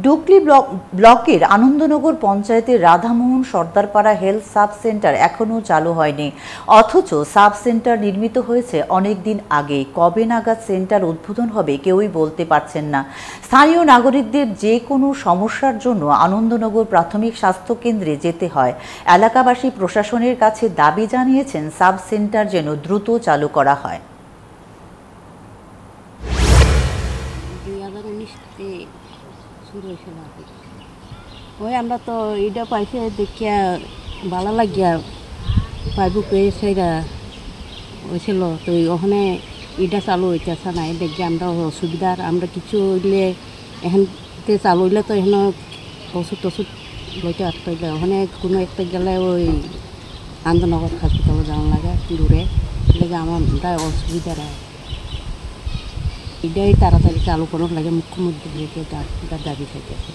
ডুকলি ব্লকের আনন্দনগর পঞ্চায়েতের Radhamohan Sardarpara health sub centre এখনও চালু হয়নি, অথচ সাব সেন্টার নির্মিত হয়েছে অনেক দিন আগে। কবে নাগাদ সেন্টার উদ্বোধন হবে কেউই বলতে পারছেন না। স্থানীয় নাগরিকদের যে কোনো সমস্যার জন্য আনন্দনগর প্রাথমিক স্বাস্থ্য কেন্দ্রে যেতে হয়। এলাকাবাসী প্রশাসনের কাছে দাবি জানিয়েছেন সাব সেন্টার যেন দ্রুত চালু করা হয়। ওই আমরা তো এটা পাইছে দেখিয়া ভালো লাগিয়া পাইব পেয়ে সেটা হয়েছিল, তো ওখানে এটা চালু হইতেছে না, দেখি আমরা অসুবিধার আমরা কিছু হইলে এখানতে চালু হইলে তো এখানে ওষুধ টষুধ লইতে আসতে হইলে ওখানে কোনো একটা গেলে ওই আনন্দনগর হসপিটালে যাওয়া লাগে দূরে, লেগে আমার অসুবিধা হয়। এটাই তাড়াতাড়ি চালু করার লাগে মুখ্যমন্ত্রীকে দাবি চাইতেছে।